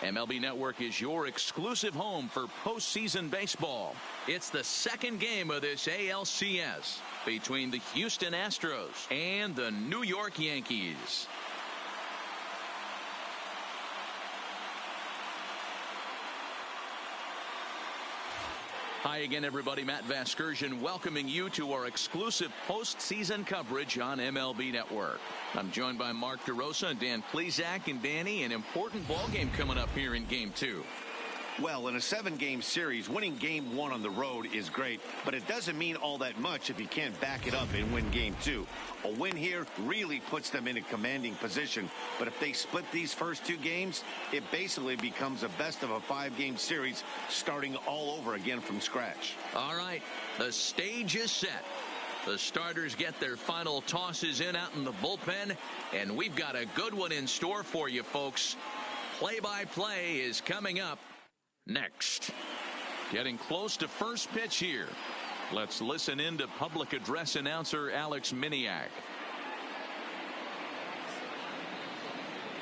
MLB Network is your exclusive home for postseason baseball. It's the second game of this ALCS between the Houston Astros and the New York Yankees. Hi again, everybody. Matt Vasgersian welcoming you to our exclusive postseason coverage on MLB Network. I'm joined by Mark DeRosa, Dan Plesac, and Danny. An important ball game coming up here in Game 2. Well, in a 7-game series, winning Game 1 on the road is great, but it doesn't mean all that much if you can't back it up and win Game 2. A win here really puts them in a commanding position, but if they split these first 2 games, it basically becomes a best-of-a-5-game series starting all over again from scratch. All right, the stage is set. The starters get their final tosses in out in the bullpen, and we've got a good one in store for you, folks. Play-by-play is coming up next. Getting close to first pitch here. Let's listen in to public address announcer Alex Miniak.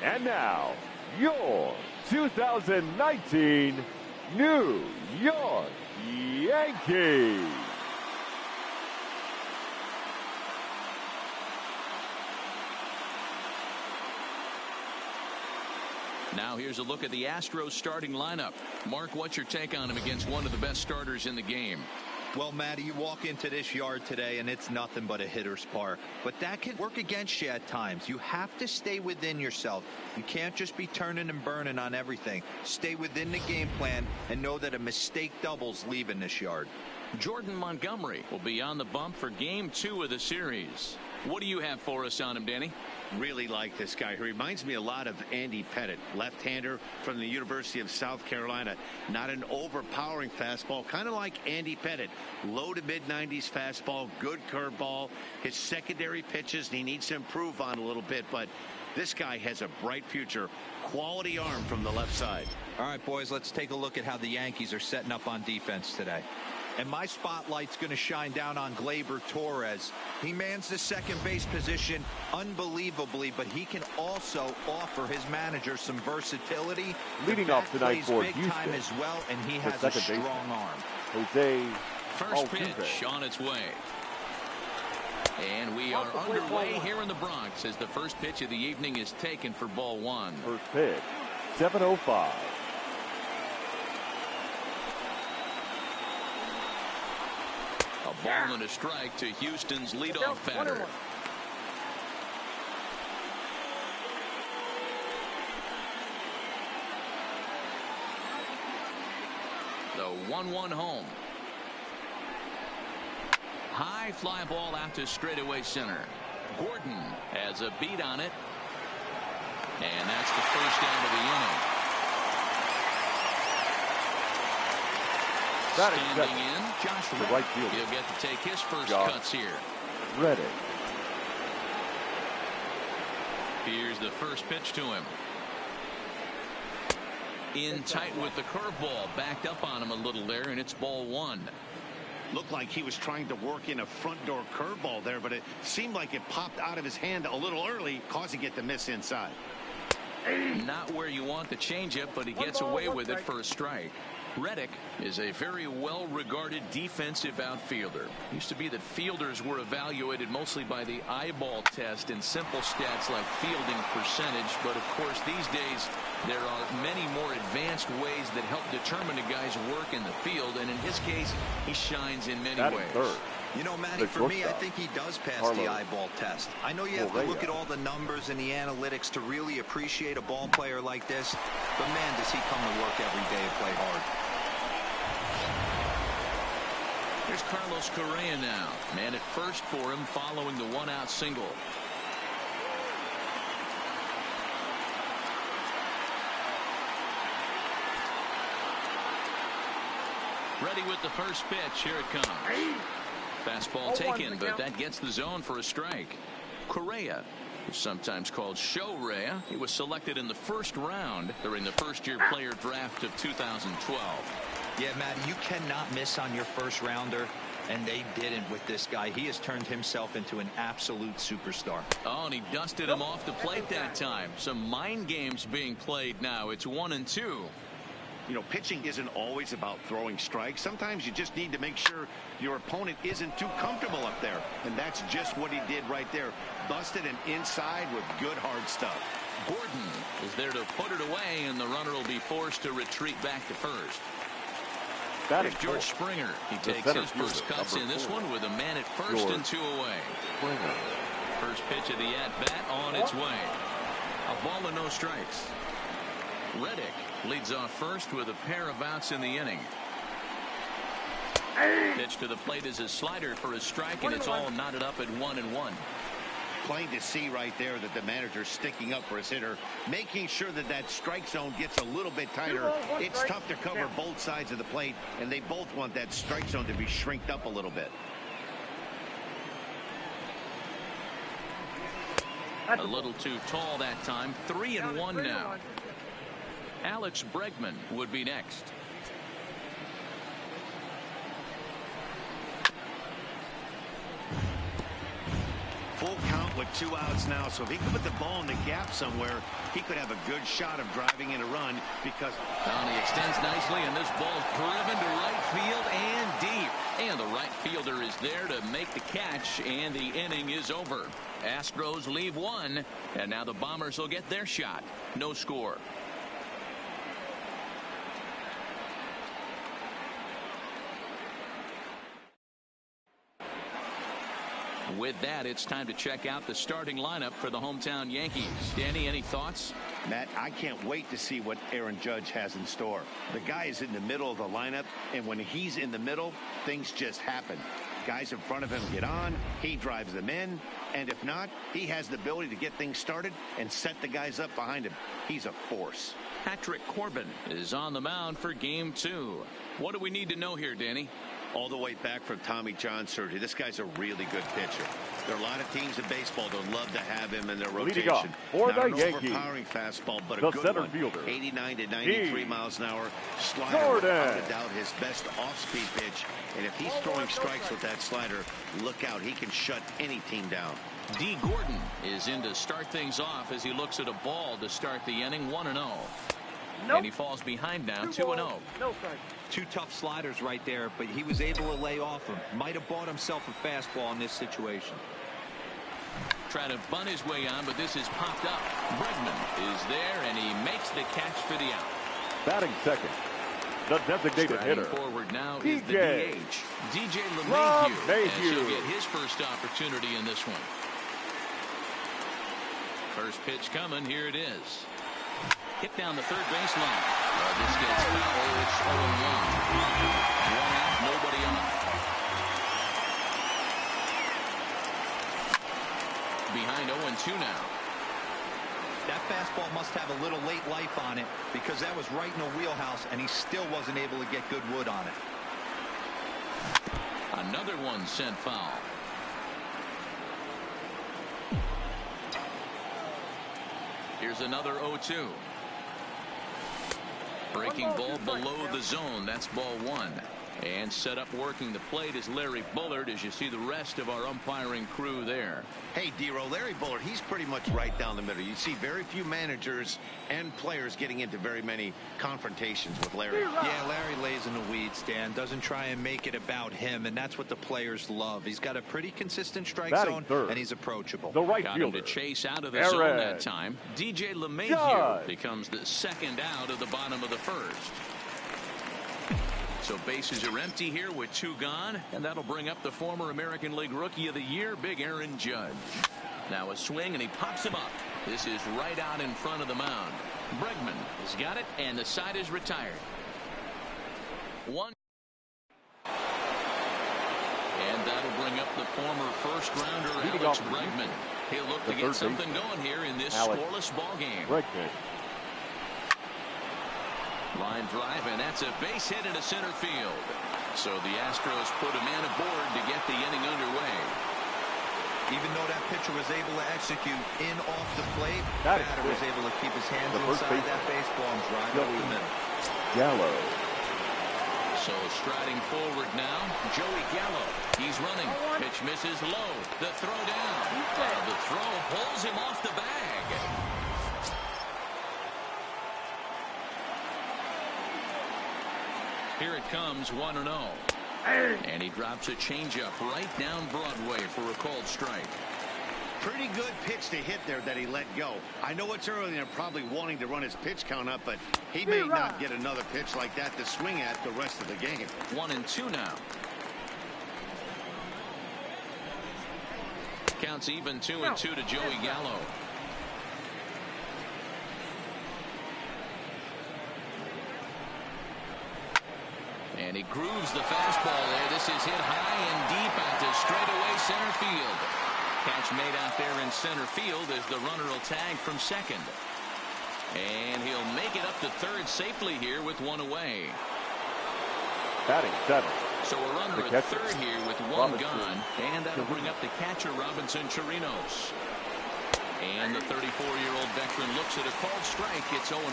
And now, your 2019 New York Yankees. Now here's a look at the Astros starting lineup. Mark, what's your take on him against one of the best starters in the game? Well, Matty, you walk into this yard today and it's nothing but a hitter's park. But that can work against you at times. You have to stay within yourself. You can't just be turning and burning on everything. Stay within the game plan and know that a mistake doubles leaving this yard. Jordan Montgomery will be on the bump for Game 2 of the series. What do you have for us on him, Danny? Really like this guy. He reminds me a lot of Andy Pettitte, left-hander from the University of South Carolina. Not an overpowering fastball, kind of like Andy Pettitte. Low to mid-90s fastball, good curveball. His secondary pitches he needs to improve on a little bit, but this guy has a bright future. Quality arm from the left side. All right, boys, let's take a look at how the Yankees are setting up on defense today. And my spotlight's going to shine down on Gleyber Torres. He mans the second base position unbelievably, but he can also offer his manager some versatility. Leading off tonight for Houston time as well, and he has a strong arm. Jose First pitch on its way. And we are underway here in the Bronx as the first pitch of the evening is taken for ball 1. First pitch, 7:05. A ball and a strike to Houston's leadoff batter. The 1-1 home. High fly ball out to straightaway center. Gordon has a beat on it. And that's the first out of the inning. Standing in, Josh Reddick. Right field. He'll get to take his first cuts here. Reddick. Here's the first pitch to him. In tight with the curveball. Backed up on him a little there, and it's ball 1. Looked like he was trying to work in a front door curveball there, but it seemed like it popped out of his hand a little early, causing it to miss inside. Not where you want the changeup, but he gets away with it for a strike. Reddick is a very well-regarded defensive outfielder. Used to be that fielders were evaluated mostly by the eyeball test and simple stats like fielding percentage, but of course these days there are many more advanced ways that help determine a guy's work in the field, and in his case he shines in many ways. You know, Matty, for me, I think he does pass the eyeball test. I know you have to look at all the numbers and the analytics to really appreciate a ball player like this, but man, does he come to work every day and play hard. Here's Carlos Correa now. Man at first for him following the 1-out single. Ready with the first pitch. Here it comes. Fastball taken, but that gets the zone for a strike. Correa, sometimes called Show-Rea, he was selected in the first round during the first-year player draft of 2012. Yeah, Matt, you cannot miss on your first rounder. And they didn't with this guy. He has turned himself into an absolute superstar. Oh, and he dusted him off the plate that time. Some mind games being played now. It's 1-2. You know, pitching isn't always about throwing strikes. Sometimes you just need to make sure your opponent isn't too comfortable up there. And that's just what he did right there. Busted him inside with good hard stuff. Gordon is there to put it away, and the runner will be forced to retreat back to first. There's George Springer. He takes his first cuts in this one with a man at first and 2 away. First pitch of the at-bat on its way. A ball and no strikes. Reddick leads off first with a pair of outs in the inning. Pitch to the plate is a slider for a strike, and it's all knotted up at 1-1. Plain to see right there that the manager's sticking up for his hitter, making sure that that strike zone gets a little bit tighter. It's tough to cover both sides of the plate, and they both want that strike zone to be shrinked up a little bit. A little too tall that time. 3-1 now. Alex Bregman would be next. Full count with 2 outs now, so if he could put the ball in the gap somewhere, he could have a good shot of driving in a run because... He extends nicely, and this ball's driven to right field and deep. And the right fielder is there to make the catch, and the inning is over. Astros leave 1, and now the Bombers will get their shot. No score. With that, it's time to check out the starting lineup for the hometown Yankees. Danny, any thoughts? Matt, I can't wait to see what Aaron Judge has in store. The guy is in the middle of the lineup, and when he's in the middle, things just happen. Guys in front of him get on, he drives them in, and if not, he has the ability to get things started and set the guys up behind him. He's a force. Patrick Corbin is on the mound for Game 2. What do we need to know here, Danny? All the way back from Tommy John surgery. This guy's a really good pitcher. There are a lot of teams in baseball that would love to have him in their rotation. For Not the an Yankees, overpowering fastball, but the a good center one. fielder, 89 to 93 miles an hour. Slider, Jordan. without a doubt, his best off-speed pitch. And if he's throwing strikes with that slider, look out. He can shut any team down. D. Gordon is in to start things off as he looks at a ball to start the inning. 1-0. And he falls behind now, 2-0. No strike. 2 tough sliders right there, but he was able to lay off him. Might have bought himself a fastball in this situation. Trying to bunt his way on, but this is popped up. Bregman is there, and he makes the catch for the out. Batting second, the designated hitter. Forward now is the DH, DJ LeMahieu, as he'll get his first opportunity in this one. First pitch coming. Here it is. Hit down the third baseline. This gets foul. It's 0-1. 1 out, nobody on. Behind 0-2 now. That fastball must have a little late life on it because that was right in the wheelhouse, and he still wasn't able to get good wood on it. Another one sent foul. Here's another 0-2. Breaking ball below the zone. That's ball 1. And set up working the plate is Larry Bullard as you see the rest of our umpiring crew there. Hey, D-Row, Larry Bullard, he's pretty much right down the middle. You see very few managers and players getting into very many confrontations with Larry. Yeah, Larry lays in the weeds, Dan. Doesn't try and make it about him, and that's what the players love. He's got a pretty consistent strike zone, and he's approachable. The right Got fielder. Him to chase out of the zone that time. DJ LeMahieu becomes the second out of the bottom of the first. So bases are empty here with 2 gone, and that'll bring up the former American League Rookie of the Year, Big Aaron Judge. Now a swing, and he pops him up. This is right out in front of the mound. Bregman has got it, and the side is retired. 1. And that'll bring up the former first-rounder Alex Bregman. He'll look to get something going here in this scoreless ball game. Bregman. Line drive, and that's a base hit into center field. So the Astros put a man aboard to get the inning underway. Even though that pitcher was able to execute in off the plate, the batter was able to keep his hands inside that baseball and drive up the middle. Gallo. So striding forward now, Joey Gallo. He's running. Pitch misses low. The throw down. The throw pulls him off the bag. Here it comes, 1-0. And he drops a changeup right down Broadway for a called strike. Pretty good pitch to hit there that he let go. I know it's early and they're probably wanting to run his pitch count up, but he may not get another pitch like that to swing at the rest of the game. 1-2 now. Counts even 2-2 to Joey Gallo. And he grooves the fastball there. This is hit high and deep out to straightaway center field. Catch made out there in center field as the runner will tag from second. And he'll make it up to third safely here with one away. Batting 7. So a runner at third here with one gone. And that'll bring up the catcher, Robinson Chirinos. And the 34-year-old veteran looks at a called strike. It's 0-1.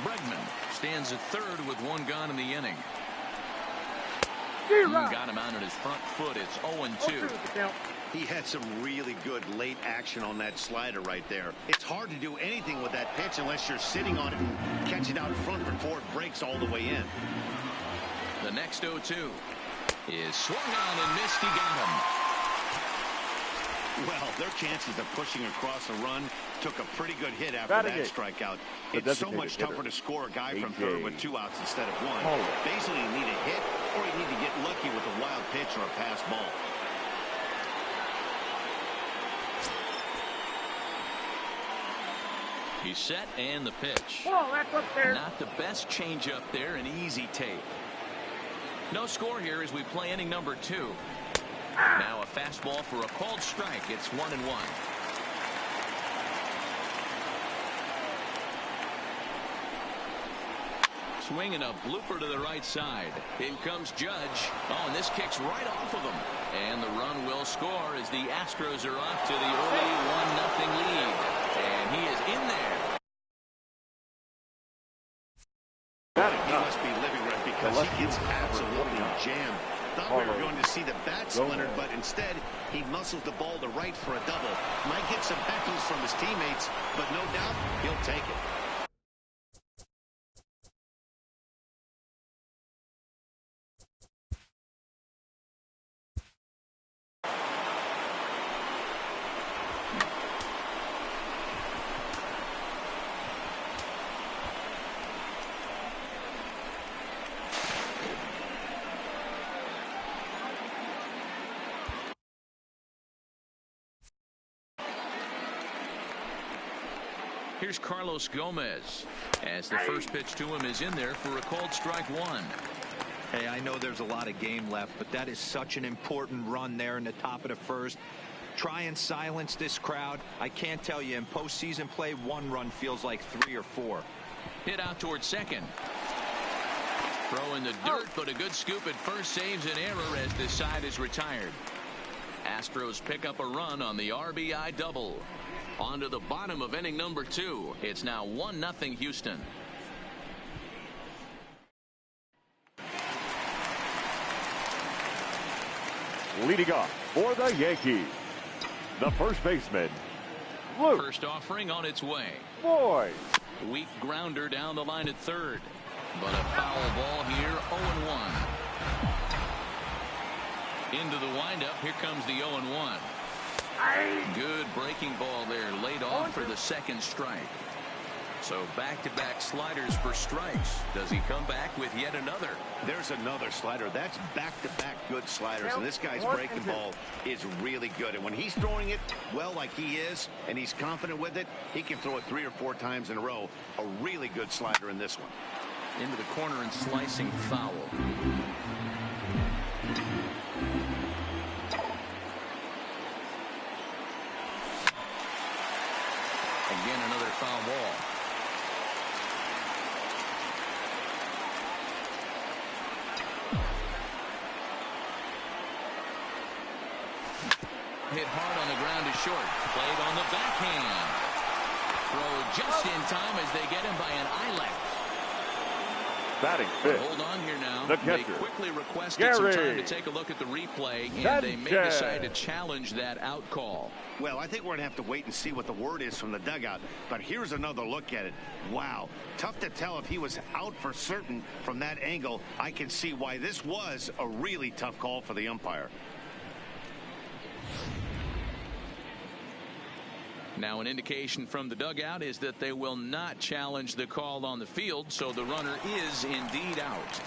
Bregman stands at third with one gone in the inning. Got him out on his front foot. It's 0-2. He had some really good late action on that slider right there. It's hard to do anything with that pitch unless you're sitting on it and catch it out front before it breaks all the way in. The next 0-2 is swung on and missed. He got him. Well, their chances of pushing across a run took a pretty good hit after that strikeout. It's so much tougher to score a guy from third with 2 outs instead of 1. Basically, you need a hit or you need to get lucky with a wild pitch or a pass ball. He's set and the pitch. That's up there. Not the best changeup there, an easy take. No score here as we play inning number 2. Now a fastball for a called strike. It's 1-1. Swinging a blooper to the right side. In comes Judge. Oh, and this kicks right off of him. And the run will score as the Astros are off to the early 1-0 lead. And he is in there. He must be living right because he gets absolutely jammed. Thought we were going to see the bat splintered, but instead he muscles the ball to right for a double. Might get some heckles from his teammates, but no doubt he'll take it. Here's Carlos Gomez as the first pitch to him is in there for a called strike 1. Hey, I know there's a lot of game left, but that is such an important run there in the top of the first. Try and silence this crowd. I can't tell you, in postseason play, 1 run feels like 3 or 4. Hit out towards second. Throw in the dirt, but a good scoop at first saves an error as this side is retired. Astros pick up a run on the RBI double. On to the bottom of inning number 2. It's now 1-0 Houston. Leading off for the Yankees, the first baseman, Luke. First offering on its way. Boyd. Weak grounder down the line at third. But a foul ball here, 0-1. Into the windup, here comes the 0-1. Good breaking ball there, laid off for the second strike. So back-to-back sliders for strikes. Does he come back with yet another? There's another slider. That's back-to-back good sliders, and this guy's breaking ball is really good. And when he's throwing it well like he is, and he's confident with it, he can throw it 3 or 4 times in a row. A really good slider in this one. Into the corner and slicing foul. Again, another foul ball. Hit hard on the ground to short. Played on the backhand. Throw just in time as they get him by an eye length. Batting But fifth, hold on here now. the They catcher, quickly requested some time Gary to take a look at the replay, and they may Sanchez. decide to challenge that out call. Well, I think we're going to have to wait and see what the word is from the dugout. But here's another look at it. Wow. Tough to tell if he was out for certain from that angle. I can see why this was a really tough call for the umpire. Now, an indication from the dugout is that they will not challenge the call on the field, so the runner is indeed out.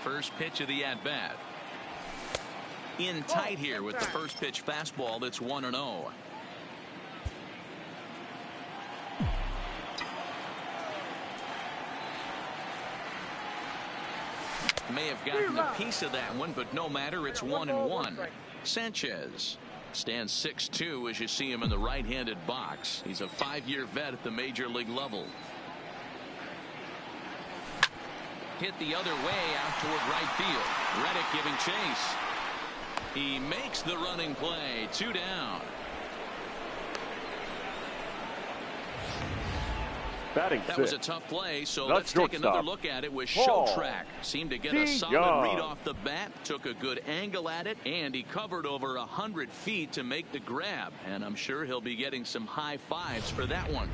First pitch of the at-bat. In tight here with the first pitch fastball that's 1-0. May have gotten a piece of that one, but no matter, it's 1-1. Sanchez stands 6'2" as you see him in the right-handed box. He's a 5-year vet at the major league level. Hit the other way out toward right field. Reddick giving chase. He makes the running play. 2 down. Batting That sixth, was a tough play, so the let's take another shortstop, look at it with Paul Shotrack. Seemed to get a solid read off the bat, took a good angle at it, and he covered over 100 feet to make the grab. And I'm sure he'll be getting some high fives for that one.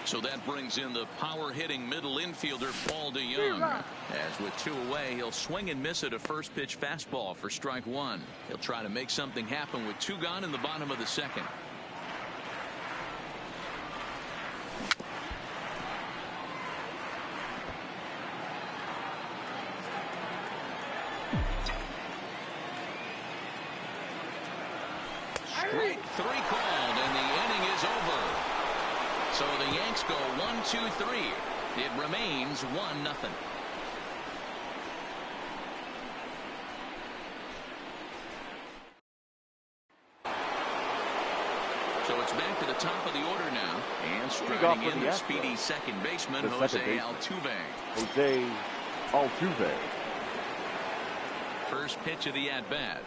So that brings in the power-hitting middle infielder, Paul DeYoung. As with 2 away, he'll swing and miss at a first-pitch fastball for strike 1. He'll try to make something happen with 2 gone in the bottom of the second. Strike 3 called, and the inning is over. So the Yanks go 1-2-3. It remains 1-0. So it's back to the top of the order now. And striding in the speedy second baseman, Jose Altuve. Jose Altuve. First pitch of the at-bat.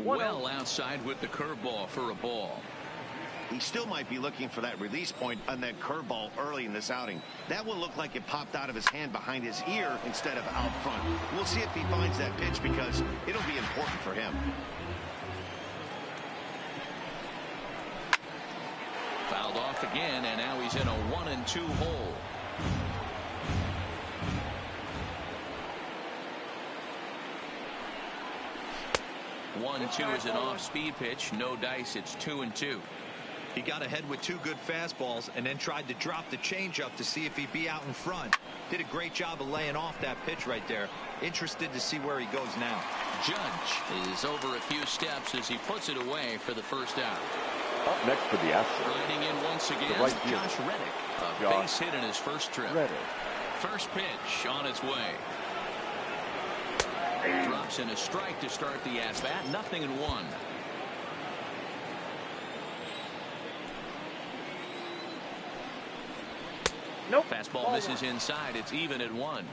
Well outside with the curveball for a ball. He still might be looking for that release point on that curveball early in this outing. That one looked like it popped out of his hand behind his ear instead of out front. We'll see if he finds that pitch because it'll be important for him. Fouled off again, and now he's in a 1-2 hole. One-two is an off-speed pitch. No dice. It's 2-2. He got ahead with 2 good fastballs and then tried to drop the changeup to see if he'd be out in front. Did a great job of laying off that pitch right there. Interested to see where he goes now. Judge is over a few steps as he puts it away for the first out. Up next for the Astros, Riding in once again, right Josh Reddick. A base hit in his first trip. Reddick. First pitch on its way. Drops in a strike to start the at-bat. 0-1. Nope. Fastball misses inside. It's even at 1.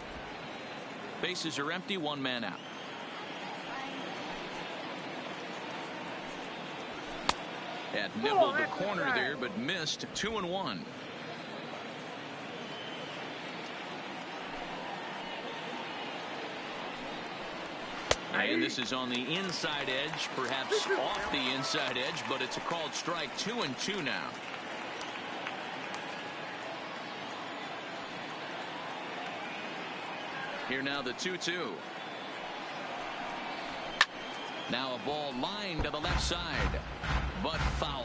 Bases are empty. 1 man out. Had nibbled the corner there, but missed. 2-1. And this is on the inside edge, perhaps off the inside edge, but it's a called strike. 2-2 now. Here now the 2-2. Now a ball lined to the left side, but foul.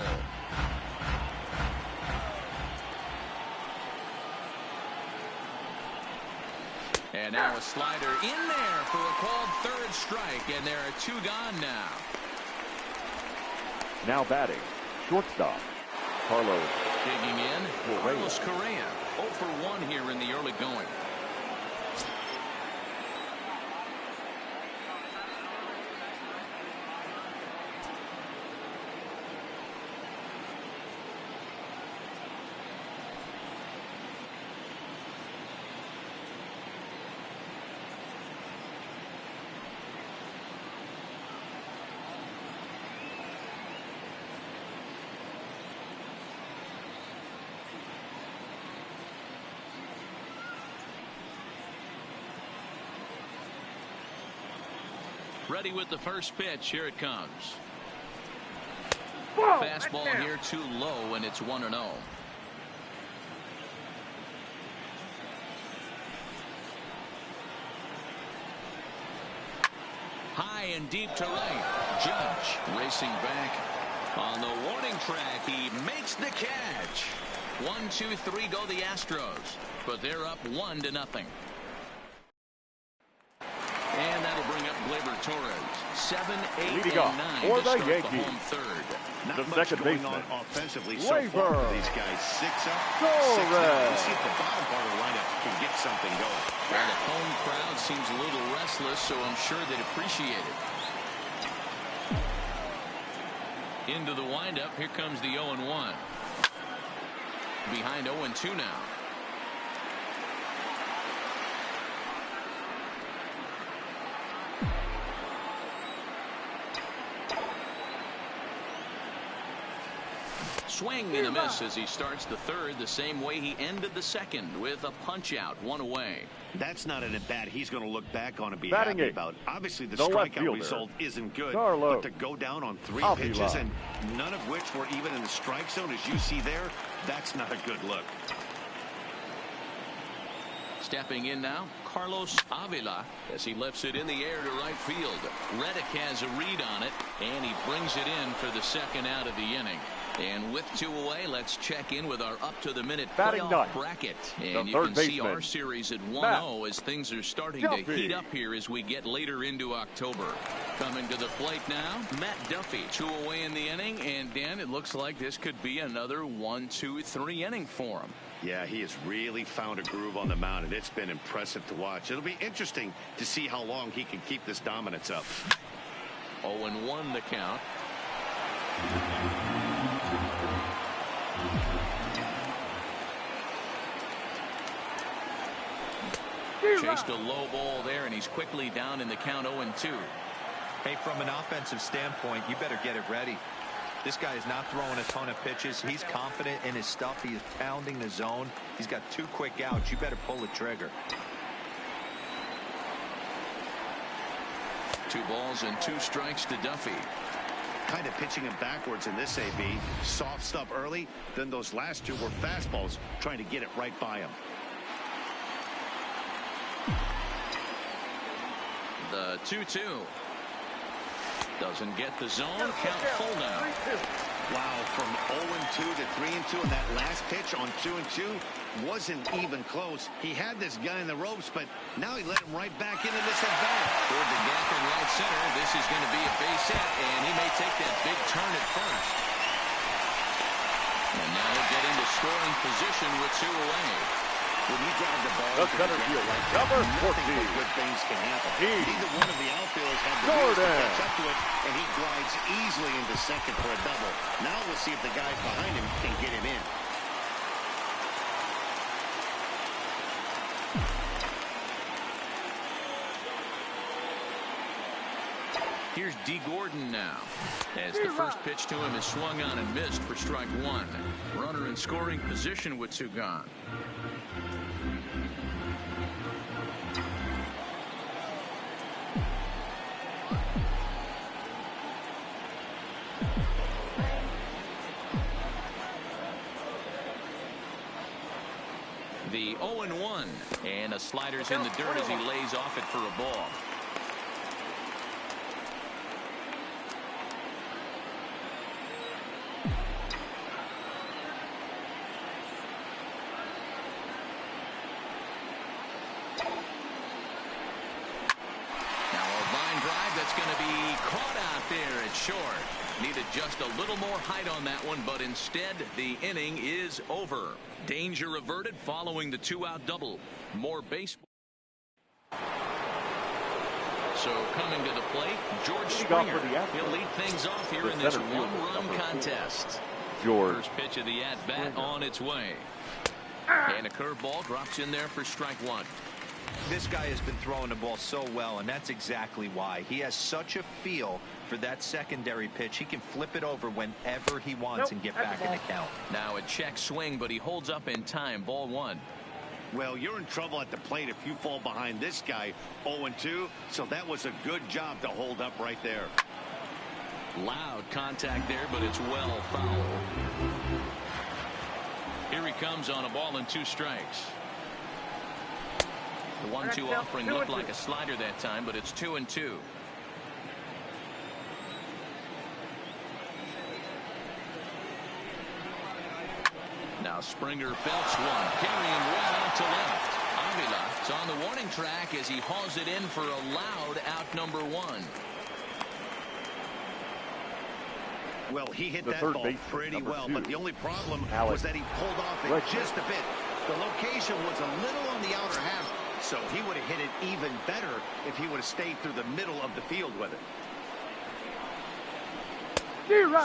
And now a slider in there for a called third strike, and there are 2 gone now. Now batting, shortstop, Carlos. Digging in, Carlos Correa. 0 for 1 here in the early going. Ready with the first pitch. Here it comes. Whoa, fastball here too low, and it's 1-0. High and deep to right. Judge racing back on the warning track. He makes the catch. 1, 2, 3 go the Astros, but they're up 1-0. And that'll bring up Gleyber Torres. 7, 8, leading and off 9 for to the start Yankees. the home third. Not The much second going baseman, on offensively so far for these guys. 6 up, 6 Torres. down. Let's see if the bottom part of the lineup can get something going. Well, the home crowd seems a little restless, so I'm sure they'd appreciate it. Into the windup. Here comes the 0-1. Behind 0-2 now. Swing and a miss as he starts the third the same way he ended the second, with a punch out, 1 away. That's not an at-bat he's going to look back on and be Batting happy eight. about. Obviously, the left strikeout fielder, result isn't good, Carlo but to go down on 3 Avila. pitches and none of which were even in the strike zone, as you see there, that's not a good look. Stepping in now, Carlos Avila, as he lifts it in the air to right field. Reddick has a read on it, and he brings it in for the second out of the inning. And with 2 away, let's check in with our up-to-the-minute Batting playoff ninth, bracket. the And you third can see baseman, our series at 1-0 as things are starting to Duffy. heat up here as we get later into October. Coming to the plate now, Matt Duffy. 2 away in the inning, and Dan, it looks like this could be another 1, 2, 3 inning for him. Yeah, he has really found a groove on the mound, and it's been impressive to watch. It'll be interesting to see how long he can keep this dominance up. 0-1 the count. Chased a low ball there, and he's quickly down in the count. 0-2. Hey, from an offensive standpoint, you better get it ready. This guy is not throwing a ton of pitches. He's confident in his stuff. He is pounding the zone. He's got 2 quick outs. You better pull the trigger. 2 balls and 2 strikes to Duffy. Kind of pitching him backwards in this AB. Soft stuff early, then those last 2 were fastballs, trying to get it right by him. The 2-2. Doesn't get the zone. Count full now. Wow, from 0-2 to 3-2, and that last pitch on 2-2 wasn't even close. He had this guy in the ropes, but now he let him right back into this at bat. Toward the gap in right center. This is going to be a base hit, and he may take that big turn at first. And now he'll get into scoring position with 2 away. When you drive the ball, The center fielder, number 14. nothing but good things can happen. Neither one of the outfielders had the wheels to catch up to it, and he glides easily into second for a double. Now we'll see if the guys behind him can get him in. Here's D. Gordon now, as the first pitch to him is swung on and missed for strike 1. Runner in scoring position with 2 gone. The 0-1, and a slider's in the dirt as he lays off it for a ball. That's going to be caught out there at short. Needed just a little more height on that one, but instead the inning is over. Danger averted following the 2-out double. More baseball. So coming to the plate, George Springer. He'll lead things off here in this one-run contest. George. First pitch of the at-bat on its way. And a curveball drops in there for strike 1. This guy has been throwing the ball so well, and that's exactly why. He has such a feel for that secondary pitch. He can flip it over whenever he wants and get back in the count. Now a check swing, but he holds up in time. Ball 1. Well, you're in trouble at the plate if you fall behind this guy 0-2, so that was a good job to hold up right there. Loud contact there, but it's well fouled. Here he comes on a ball and 2 strikes. The 1-2 offering looked like a slider that time, but it's 2-2. Now Springer belts one, carrying well out to left. Avila is on the warning track as he hauls it in for a loud out number 1. Well, he hit that ball pretty well, but the only problem was that he pulled off it just a bit. The location was a little on the outer half, so he would have hit it even better if he would have stayed through the middle of the field with it.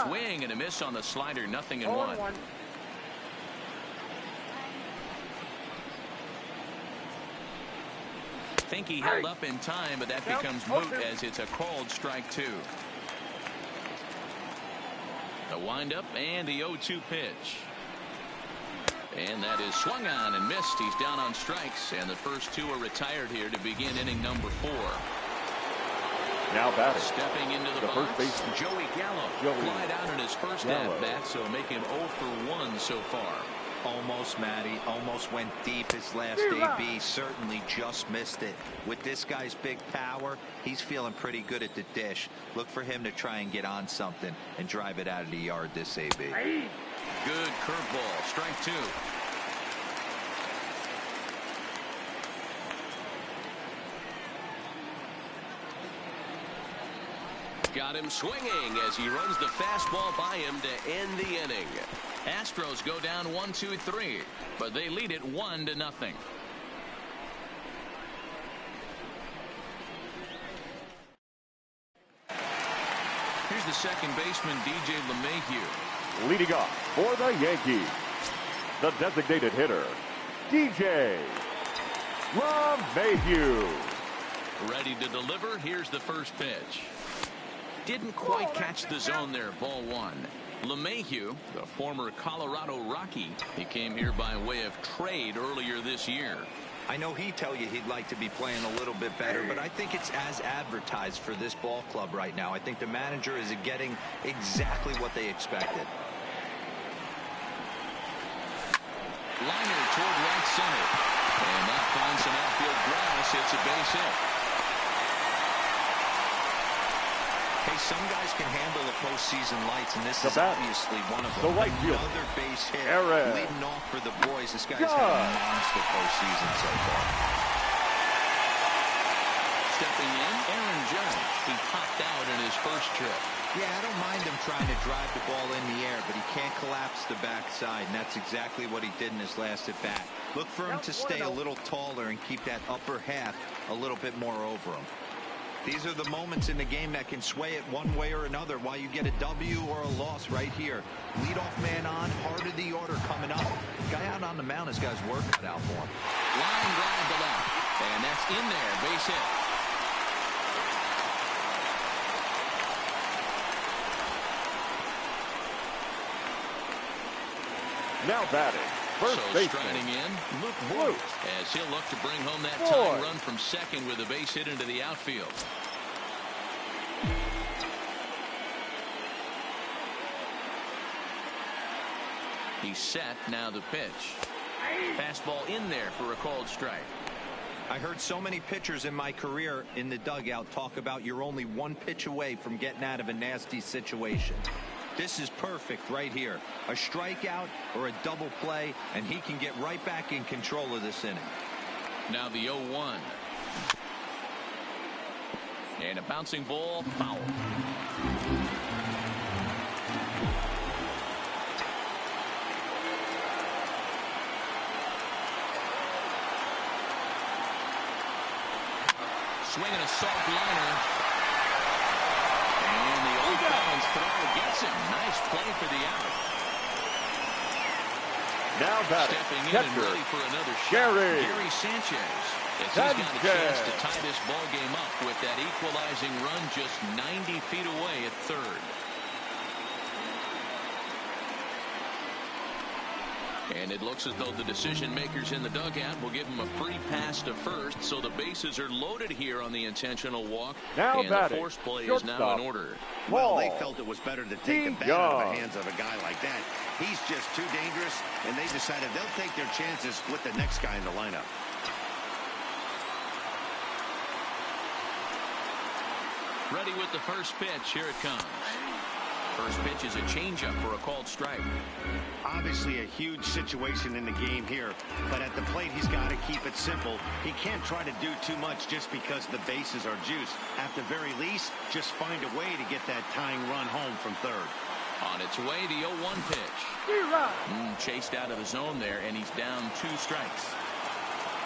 Swing and a miss on the slider, 0-1. Think he held up in time, but that becomes moot as it's a called strike 2. The windup and the 0-2 pitch. And that is swung on and missed. He's down on strikes, and the first 2 are retired here to begin inning number 4. Now batting. Stepping into the box, first baseman, Joey Gallo. Flied out in his first at-bat, so make him 0 for 1 so far. Almost, Matty. Almost went deep his last AB. Certainly just missed it. With this guy's big power, he's feeling pretty good at the dish. Look for him to try and get on something and drive it out of the yard this AB. Good curveball. Strike 2. Got him swinging as he runs the fastball by him to end the inning. Astros go down 1-2-3, but they lead it 1-0. Here's the second baseman, DJ LeMahieu. Leading off for the Yankees, the designated hitter, DJ LeMahieu. Ready to deliver. Here's the first pitch. Didn't quite catch the zone there. Ball 1. LeMahieu, the former Colorado Rocky, he came here by way of trade earlier this year. I know he'd tell you he'd like to be playing a little bit better, but I think it's as advertised for this ball club right now. I think the manager is getting exactly what they expected. Liner toward right center. And that finds some outfield grass. It's a base hit. Hey, some guys can handle the postseason lights, and this is obviously one of them. Another base hit, leading off for the boys. This guy's had a monster postseason so far. Stepping in, Aaron Judge. He popped out in his first trip. Yeah, I don't mind him trying to drive the ball in the air, but he can't collapse the backside, and that's exactly what he did in his last at-bat. Look for him to stay a little taller and keep that upper half a little bit more over him. These are the moments in the game that can sway it one way or another, why you get a W or a loss right here. Leadoff man on, heart of the order coming up. Guy out on the mound has got his work cut out for him. Line drive to left, and that's in there, base hit. Now batting, first baseman, striding in, Luke Voigt, as he'll look to bring home that tying run from second with a base hit into the outfield. He's set, now the pitch. Fastball in there for a called strike. I heard so many pitchers in my career in the dugout talk about you're only one pitch away from getting out of a nasty situation. This is perfect right here. A strikeout or a double play, and he can get right back in control of this inning. Now the 0-1. And a bouncing ball, foul. Swinging a soft liner. And the off-balance throw gets him. Nice play for the out. Now batting, stepping in and ready for another shot. Gary Sanchez. As he's got a chance to tie this ball game up with that equalizing run just 90 feet away at third. And it looks as though the decision makers in the dugout will give him a free pass to first, so the bases are loaded here on the intentional walk. Now and batting, the force play is shortstop, now in order. Well, they felt it was better to take the bat out of the hands of a guy like that. He's just too dangerous, and they decided they'll take their chances with the next guy in the lineup. Ready with the first pitch. Here it comes. First pitch is a changeup for a called strike. Obviously a huge situation in the game here, but at the plate he's got to keep it simple. He can't try to do too much just because the bases are juiced. At the very least, just find a way to get that tying run home from third. On its way, the 0-1 pitch. Chased out of the zone there, and he's down 2 strikes.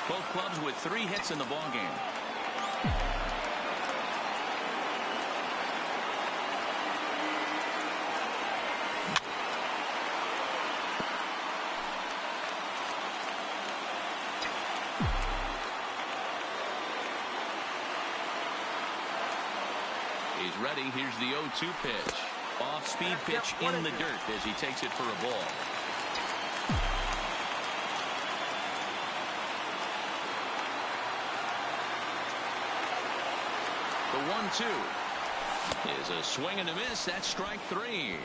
Both clubs with 3 hits in the ballgame. He's ready. Here's the 0-2 pitch. Off-speed pitch in the dirt as he takes it for a ball. The 1-2 is a swing and a miss. That's strike 3.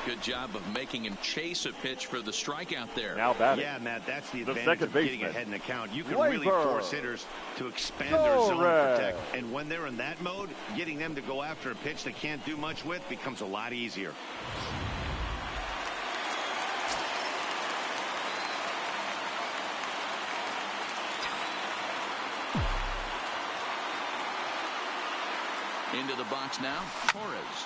Good job of making him chase a pitch for the strikeout there. Now batting. Yeah, Matt, that's the The advantage second of getting baseman. ahead in the count. You can Labor. really force hitters to expand their zone and protect. And when they're in that mode, getting them to go after a pitch they can't do much with becomes a lot easier. Into the box now, Torres.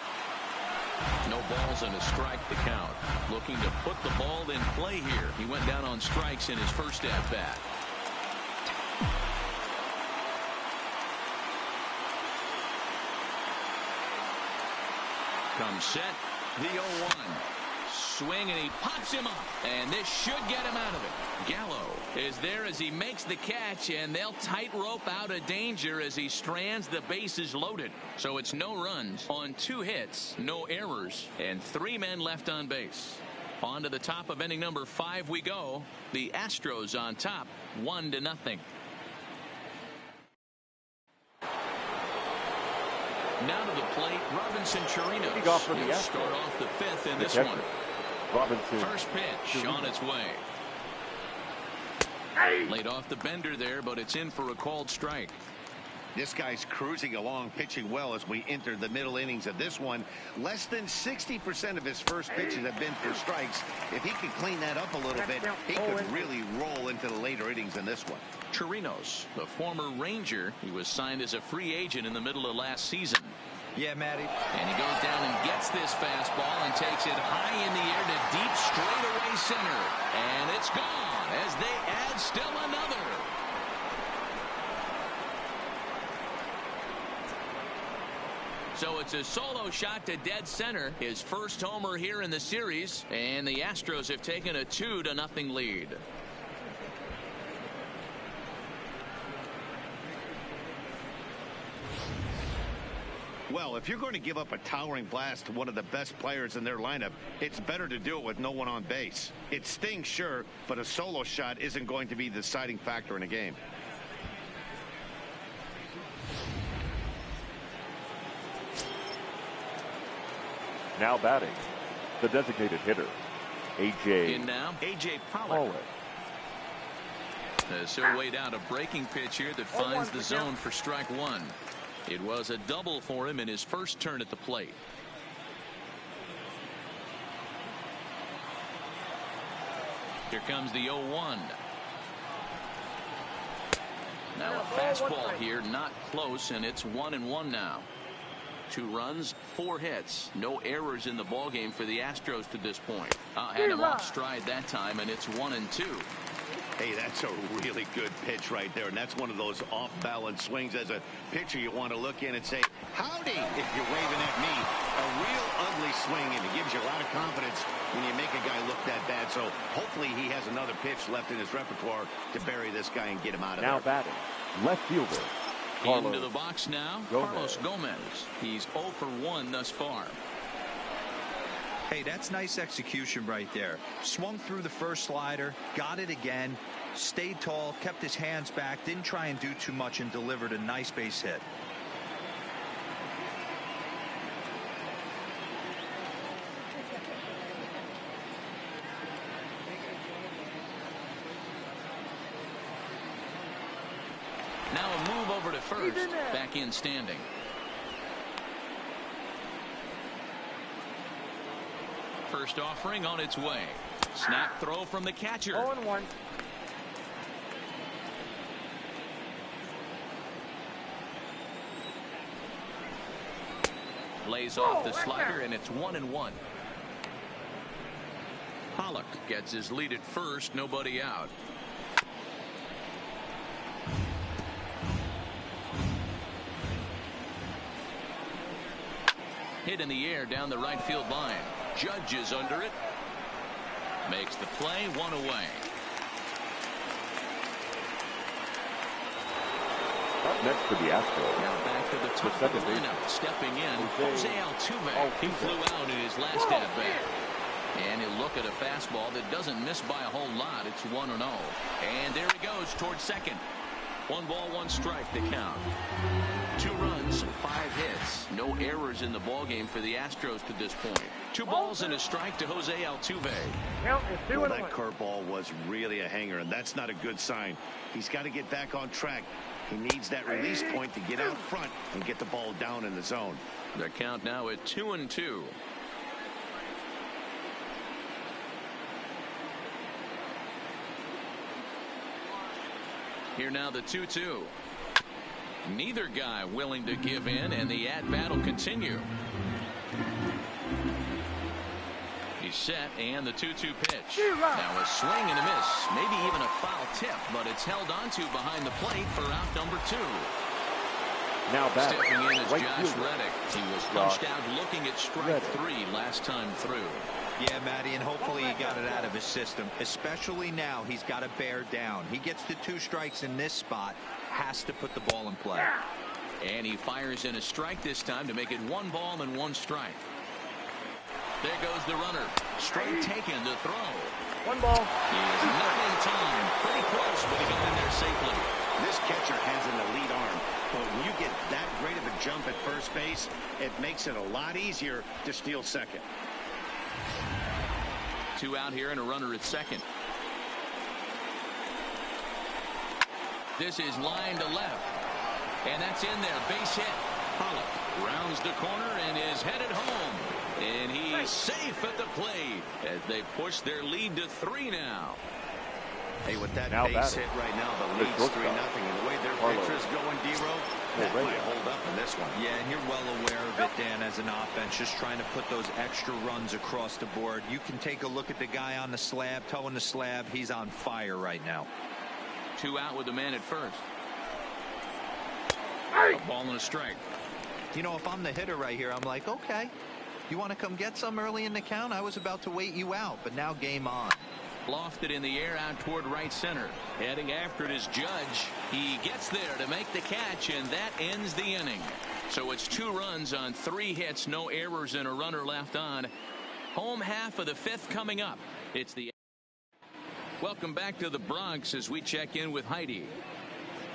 No balls and a strike to count. Looking to put the ball in play here. He went down on strikes in his first at-bat. Comes set, the 0-1. Swing, and he pops him up. And this should get him out of it. Gallo is there as he makes the catch, and they'll tightrope out of danger as he strands the bases loaded. So it's no runs on 2 hits, no errors, and 3 men left on base. On to the top of inning number 5 we go. The Astros on top, 1-0. Now to the plate, Robinson Chirinos. Leading off for the He'll Astros. start off the 5th in this catcher, one. Robinson. First pitch on its way. Laid off the bender there, but it's in for a called strike. This guy's cruising along, pitching well as we enter the middle innings of this one. Less than 60% of his first pitches have been for strikes. If he could clean that up a little bit, he could really roll into the later innings in this one. Chirinos, the former Ranger, he was signed as a free agent in the middle of last season. Yeah, Matty. And he goes down and gets this fastball and takes it high in the air to deep straightaway center. And it's gone as they add still another. So it's a solo shot to dead center. His first homer here in the series. And the Astros have taken a 2-0 lead. Well, if you're going to give up a towering blast to one of the best players in their lineup, it's better to do it with no one on base. It stings, sure, but a solo shot isn't going to be the deciding factor in a game. Now batting, the designated hitter, A.J. In now, A.J. Pollock. As he'll wait out a breaking pitch here that finds the zone for strike 1. It was a double for him in his first turn at the plate. Here comes the 0-1. Now a fastball here, not close, and it's 1-1 now. 2 runs, 4 hits, no errors in the ballgame for the Astros to this point. Had him off stride that time, and it's 1-2. Hey, that's a really good pitch right there, and that's one of those off-balance swings. As a pitcher, you want to look in and say, howdy, if you're waving at me. A real ugly swing, and it gives you a lot of confidence when you make a guy look that bad. So hopefully he has another pitch left in his repertoire to bury this guy and get him out of there. Now batting, left fielder, Into the box now, Carlos Gomez. He's 0 for 1 thus far. Hey, that's nice execution right there. Swung through the first slider, got it again, stayed tall, kept his hands back, didn't try and do too much, and delivered a nice base hit. Now a move over to first, back in standing. First offering on its way. Snap throw from the catcher. 0-1. Lays off the slider, and it's 1-1. Pollock gets his lead at first, nobody out. Hit in the air down the right field line. Judge is under it. Makes the play, one away. Up next for the Astros. Now back to the top of the lineup. Stepping in, Jose Altuve. He flew out in his last at bat. And he'll look at a fastball that doesn't miss by a whole lot. It's 1-0. And there he goes towards second. 1 ball, 1 strike to count. 2 runs, 5 hits. No errors in the ballgame for the Astros to this point. 2 balls and a strike to Jose Altuve. Well, it's 2-1. That curveball was really a hanger, and that's not a good sign. He's got to get back on track. He needs that release point to get out front and get the ball down in the zone. The count now at 2-2. Here now the 2-2. Neither guy willing to give in, and the at-bat will continue. He's set, and the 2-2 pitch. Now a swing and a miss, maybe even a foul tip, but it's held onto behind the plate for out number 2. Now back. Stepping in is Right Josh fielder. Reddick. He was punched out looking at strike 3 last time through. Yeah, Matty, and hopefully he got it out of his system. Especially now, he's got to bear down. He gets the 2 strikes in this spot, has to put the ball in play. And he fires in a strike this time to make it 1 ball and 1 strike. There goes the runner. Straight taken to throw. 1 ball. He is not in time. Pretty close, but he got in there safely. This catcher has an elite arm, but when you get that great of a jump at first base, it makes it a lot easier to steal second. 2 out here and a runner at second. This is line to left. And that's in there. Base hit. Pollock rounds the corner and is headed home. And he's safe at the plate as they push their lead to 3 now. Hey, with that Now base batting. hit right now, the The lead's shortstop. 3-0. And the way their Carlos. pitcher's going, D-Row, that Well, might hold up in this one. Yeah, and you're well aware of it, Dan, as an offense, just trying to put those extra runs across the board. You can take a look at the guy on the slab, toeing the slab. He's on fire right now. 2 out with the man at first. A ball and a strike. You know, if I'm the hitter right here, I'm like, okay, you want to come get some early in the count? I was about to wait you out, but now game on. Lofted in the air out toward right center. Heading after it is Judge. He gets there to make the catch, and that ends the inning. So it's 2 runs on 3 hits, no errors, and a runner left on. Home half of the 5th coming up. It's the... Welcome back to the Bronx as we check in with Heidi.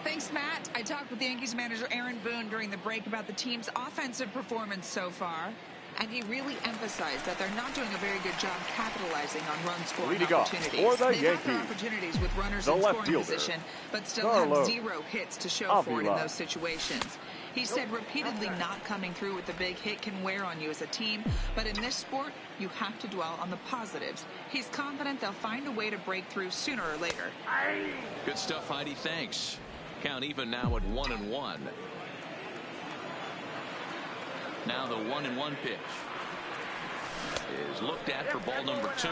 Thanks, Matt. I talked with Yankees manager Aaron Boone during the break about the team's offensive performance so far. And he really emphasized that they're not doing a very good job capitalizing on run-scoring Leading off opportunities. for the They've had their Yankees, opportunities with runners the in left scoring fielder, position, but still Carlos have 0 hits to show for it in Avila. those situations. He said repeatedly not coming through with the big hit can wear on you as a team, but in this sport, you have to dwell on the positives. He's confident they'll find a way to break through sooner or later. Good stuff, Heidi. Thanks. Count even now at 1-1. Now the 1-1 pitch is looked at for ball number 2.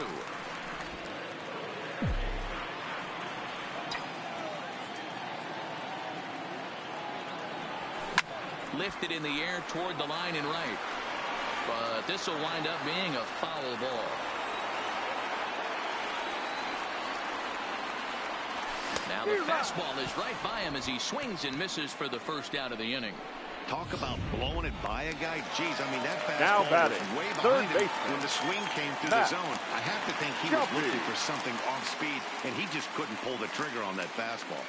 Lifted in the air toward the line and right. But this will wind up being a foul ball. Now the fastball is right by him as he swings and misses for the first out of the inning. Talk about blowing it by a guy. Geez, I mean, that Now fastball batting, was way third behind him baseman. when the swing came through Matt. the zone. I have to think he was looking for something off speed, and he just couldn't pull the trigger on that fastball.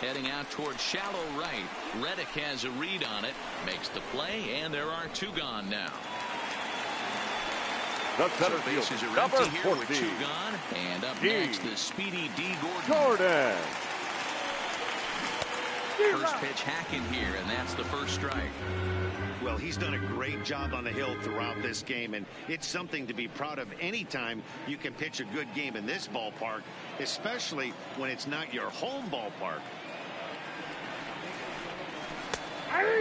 Heading out towards shallow right. Reddick has a read on it, makes the play, and there are 2 gone now. The center So bases fielder, are number empty here with 14. 2 gone. And up D. next, the speedy D. Gordon. Jordan. First pitch hacking here, and that's the first strike. Well, he's done a great job on the hill throughout this game, and it's something to be proud of anytime you can pitch a good game in this ballpark, especially when it's not your home ballpark.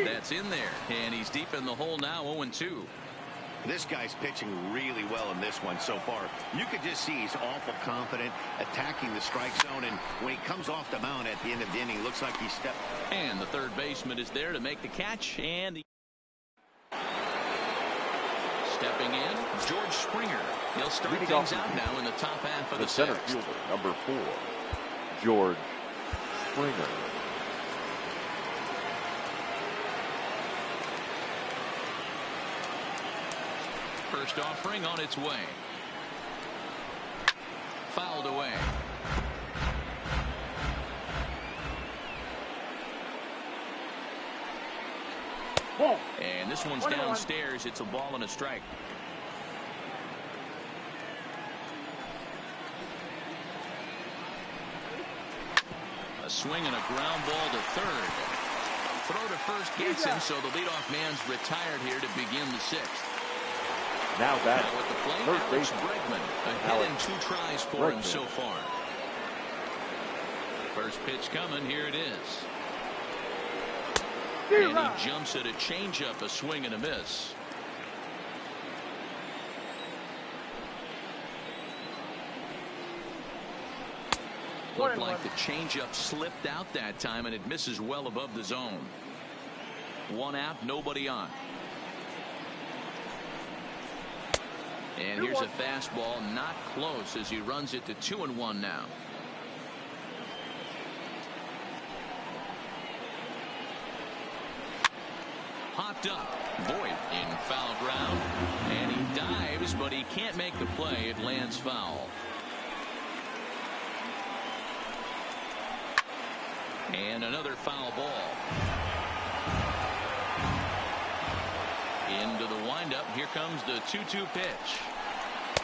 That's in there, and he's deep in the hole now, 0-2. This guy's pitching really well in this one so far. You could just see he's awful confident, attacking the strike zone, and when he comes off the mound at the end of the inning, looks like he stepped. And the third baseman is there to make the catch, and stepping in, George Springer. He'll start Leading things off out now in the top half of the the center 6th. fielder, number 4, George Springer. First offering on its way. Fouled away. Ball. And this one's 1-1. downstairs. It's a ball and a strike. A swing and a ground ball to third. Throw to first gets him, so the leadoff man's retired here to begin the 6th. Now Now that at the plate, third Alex baseman, Bregman. A hit Alex and 2 tries for him Bregman. so far. First pitch coming. Here it is. And he jumps at a changeup, a swing and a miss. Looked like the changeup slipped out that time, and it misses well above the zone. 1 out, nobody on. And here's a fastball, not close, as he runs it to 2-1 now. Popped up. Voit in foul ground. And he dives, but he can't make the play. It lands foul. And another foul ball. Into the windup. Here comes the 2-2 pitch.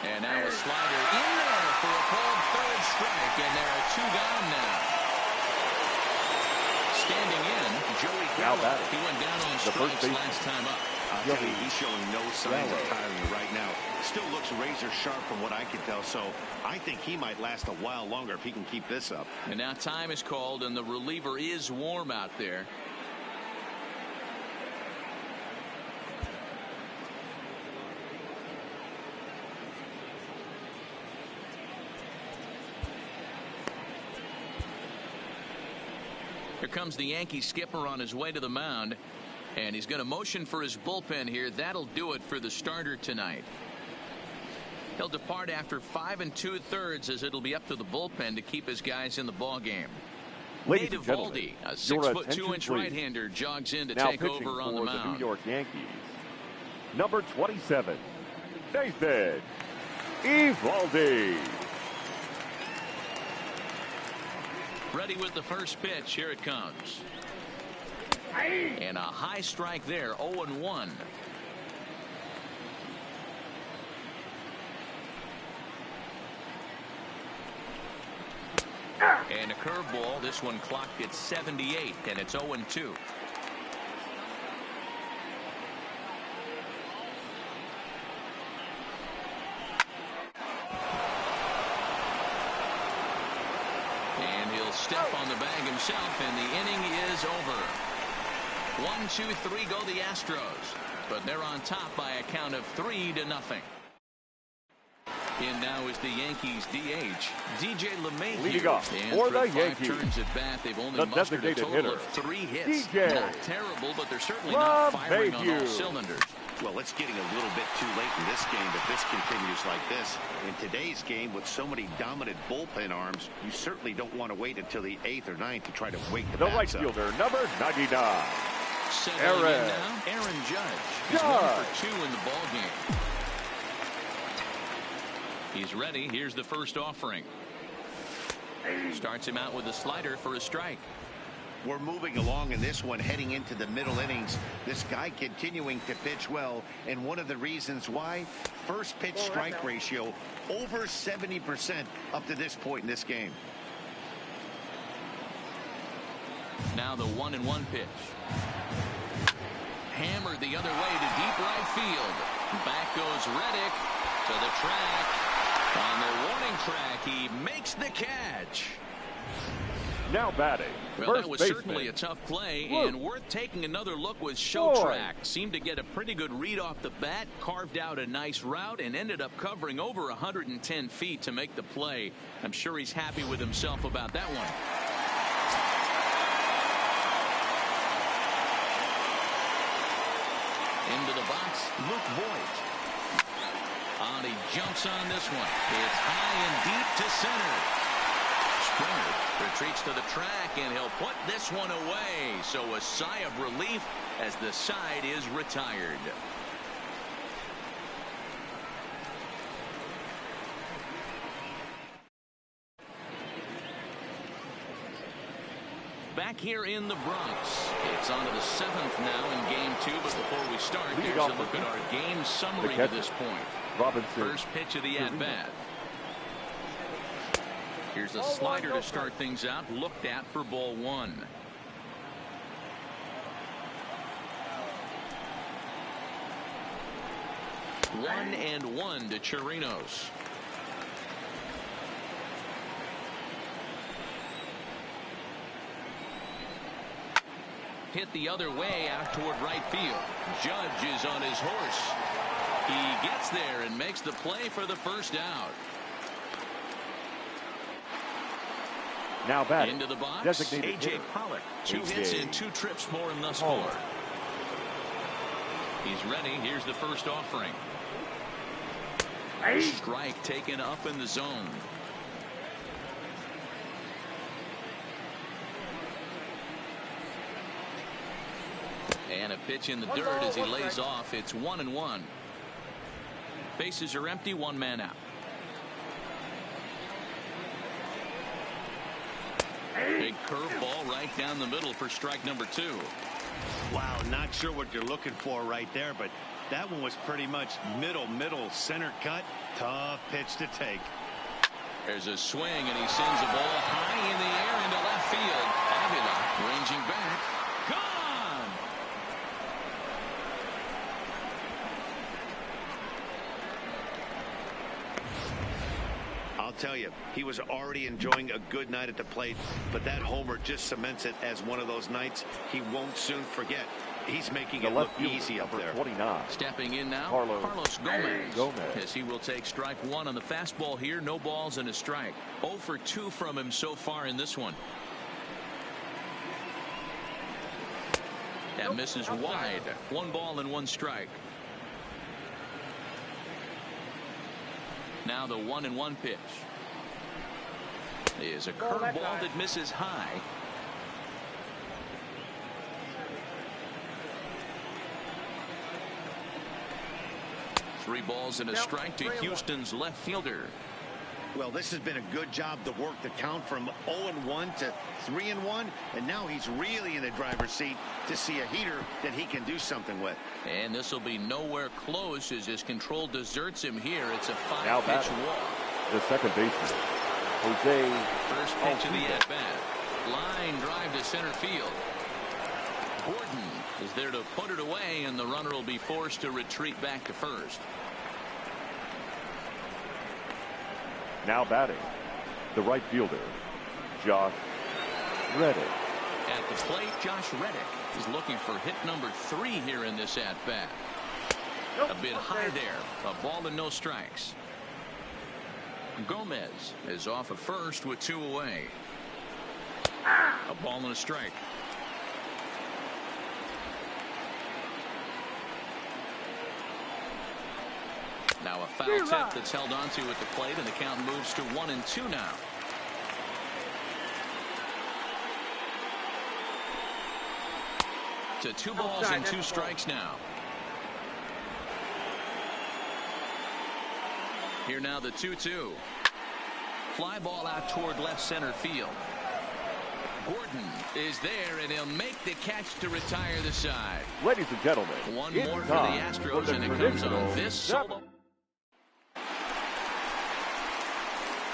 And now a slider in there for a called third strike. And there are 2 gone now. Standing in, Joey Gallo. He went down on strikes last time up. I'll tell you, he's showing no signs of tiring right now. Still looks razor sharp from what I can tell, so I think he might last a while longer if he can keep this up. And now time is called, and the reliever is warm out there. Here comes the Yankee skipper on his way to the mound, and he's going to motion for his bullpen here. That'll do it for the starter tonight. He'll depart after 5 2/3, as it'll be up to the bullpen to keep his guys in the ball game. Ladies Nate and gentlemen, Eovaldi, a your 6'2" attention, right-hander, jogs in to now take pitching over on the for mound. New York Yankees, number 27, Nathan Eovaldi. Ready with the first pitch. Here it comes. And a high strike there. 0-1. And a curveball. This one clocked at 78, and it's 0-2. And he'll step on the bag himself, and the inning is over. 1, 2, 3 go the Astros, but they're on top by a count of 3-0. In now is the Yankees DH, DJ LeMahieu. Leading off and for the through 5 Yankees, turns at bat, they've only the mustered a designated total hitter, of 3 hits. DJ Not terrible, but they're certainly not firing on all cylinders. Well, it's getting a little bit too late in this game if this continues like this. In today's game, with so many dominant bullpen arms, you certainly don't want to wait until the 8th or 9th to try to wake the The right bats up. fielder, number 99, Settling in now, Aaron Judge. He's 1 for 2 in the ball game. He's ready. Here's the first offering. Starts him out with a slider for a strike. We're moving along in this one, heading into the middle innings. This guy continuing to pitch well, and one of the reasons why, first pitch strike ratio over 70% up to this point in this game. Now the 1-1 pitch. Hammered the other way to deep right field. Back goes Reddick to the track. On the warning track, he makes the catch. Now batting. Well, that was certainly a tough play, and worth taking another look with Showtrack. Seemed to get a pretty good read off the bat, carved out a nice route, and ended up covering over 110 feet to make the play. I'm sure he's happy with himself about that one. Into the box, Luke Voigt. And he jumps on this one. It's high and deep to center. Springer retreats to the track, and he'll put this one away. So a sigh of relief as the side is retired. Back here in the Bronx. It's on to the 7th now in game 2, but before we start, here's a look at our game summary to this point. First pitch of the at-bat. Here's a slider to start things out, looked at for ball 1. One and one to Chirinos. Hit the other way out toward right field. Judge is on his horse. He gets there and makes the play for the first out. Now batting. Into the box, A.J. Pollock. 2 hits in 2 trips for him thus far. He's ready. Here's the first offering. Strike taken up in the zone. And a pitch in the dirt as he lays off. It's 1-1. Bases are empty, 1 man out. Big curveball right down the middle for strike number 2. Wow, not sure what you're looking for right there, but that one was pretty much middle, center cut. Tough pitch to take. There's a swing, and he sends a ball high in the air into left field. Avila ranging back. Gone! I'll tell you, he was already enjoying a good night at the plate, but that homer just cements it as one of those nights he won't soon forget. He's making it look easy up there. 29. Stepping in now, Carlos Gomez. As he will take strike 1 on the fastball here. No balls and a strike. 0 for 2 from him so far in this one. That misses wide. 1 ball and 1 strike. Now the 1-1 pitch is a curveball that misses high. Three balls and a strike to Houston's left fielder. Well, this has been a good job to work the count from 0-1 to 3-1, and now he's really in the driver's seat to see a heater that he can do something with. And this will be nowhere close as his control deserts him here. It's a 5-pitch walk. The second baseman, Jose. First pitch of the at-bat. Line drive to center field. Gordon is there to put it away, and the runner will be forced to retreat back to first. Now batting, the right fielder, Josh Reddick. At the plate, Josh Reddick is looking for hit number 3 here in this at-bat. A bit high there. A ball and no strikes. Gomez is off of first with 2 away. A ball and a strike. Now a foul tip that's held onto at the plate, and the count moves to 1-2 now. To 2 balls and 2 strikes now. Here now the 2-2. Fly ball out toward left center field. Gordon is there, and he'll make the catch to retire the side. Ladies and gentlemen, one more for the Astros, and it comes on this solo.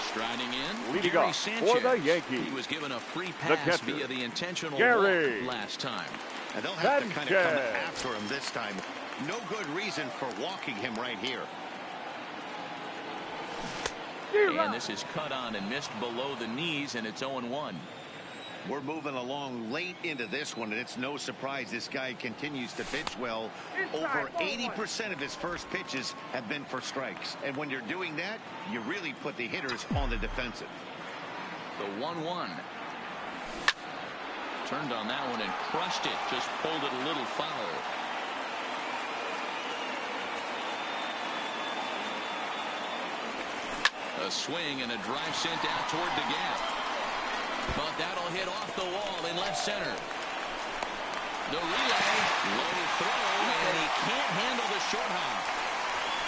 Striding in, leading Gary off Sanchez. for the Yankees. He was given a free pass via the intentional Gary walk last time. And they'll have to kind of come after him this time. No good reason for walking him right here. And this is cut on and missed below the knees, and it's 0-1. We're moving along late into this one, and it's no surprise this guy continues to pitch well. Over 80% of his first pitches have been for strikes. And when you're doing that, you really put the hitters on the defensive. The 1-1. Turned on that one and crushed it. Just pulled it a little foul. A swing and a drive sent out toward the gap. But that'll hit off the wall in left center. The relay, low throw, and he can't handle the short hop.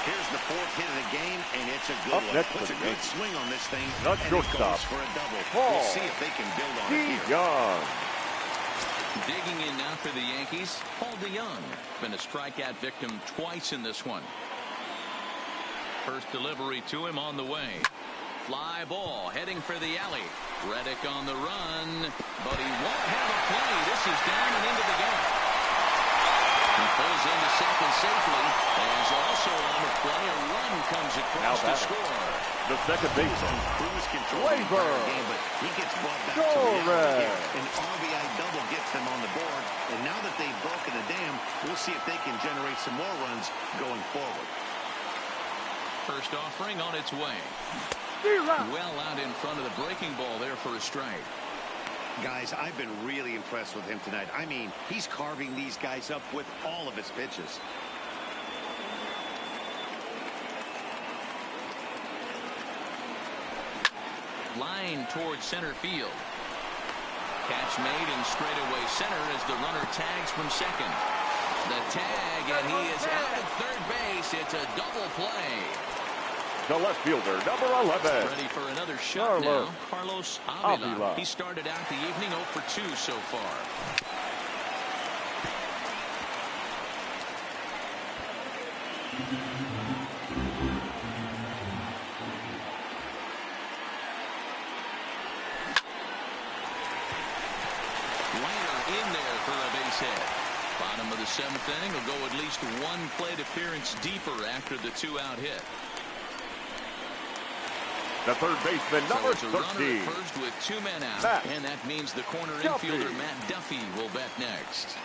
Here's the 4th hit of the game, and it's a good one. Puts a good swing on this thing, and it goes for a double. We'll see if they can build on it here. Young. Digging in now for the Yankees, Paul DeYoung. Been a strikeout victim twice in this one. First delivery to him on the way. Fly ball heading for the alley. Reddick on the run, but he won't have a play. This is down and into the gap. He pulls into second safely. There's also on the play. A run comes across to score. The second baseman, cruise control game, but he gets brought back to reality here. An RBI double gets them on the board, and now that they've broken the dam, we'll see if they can generate some more runs going forward. First offering on its way. Well out in front of the breaking ball there for a strike. Guys, I've been really impressed with him tonight. I mean, he's carving these guys up with all of his pitches. Line towards center field. Catch made in straightaway center as the runner tags from second. The tag, and he is out at third base. It's a double play. The left fielder, number 11. Ready for another shot now. Carlos Avila. He started out the evening 0 for 2 so far. Liner in there for a base hit. Bottom of the 7th inning will go at least one plate appearance deeper after the 2-out hit. The third baseman, number 13. Runner at first with 2 men out. And that means the corner infielder, Matt Duffy, will bat next.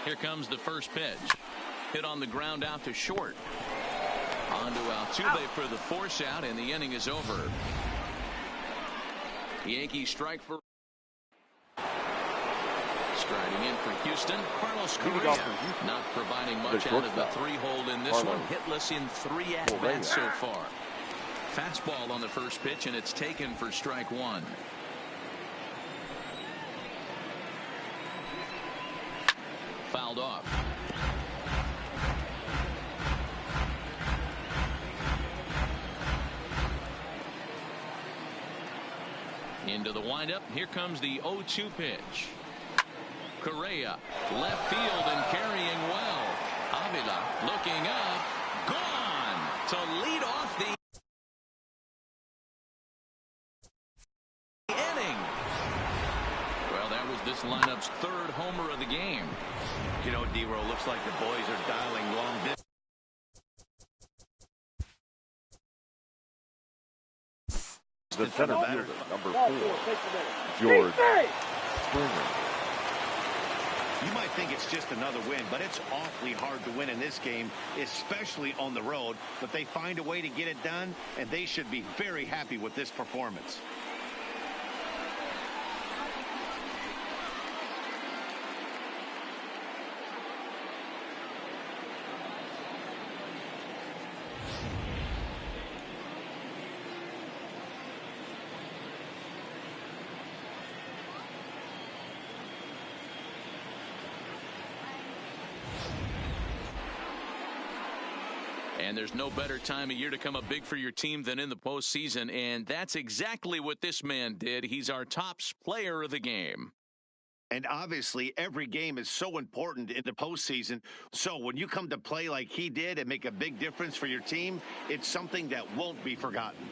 Here comes the first pitch. Hit on the ground out to short. On to Altuve for the force out, and the inning is over. Yankees strike for. Striding in for Houston, Carlos Correa, not providing much out of the 3-hole in this one. Hitless in 3 at-bats so far. Fastball on the first pitch, and it's taken for strike 1. Fouled off. Into the windup. Here comes the 0-2 pitch. Correa, left field and carrying well. Avila looking up, gone to lead off the inning. Well, that was this lineup's 3rd homer of the game. You know, D-Row, looks like the boys are dialing long distance. The center fielder, number 4, George Springer. You might think it's just another win, but it's awfully hard to win in this game, especially on the road. But they find a way to get it done, and they should be very happy with this performance. And there's no better time of year to come up big for your team than in the postseason, and that's exactly what this man did. He's our top player of the game. And obviously, every game is so important in the postseason. So when you come to play like he did and make a big difference for your team, it's something that won't be forgotten.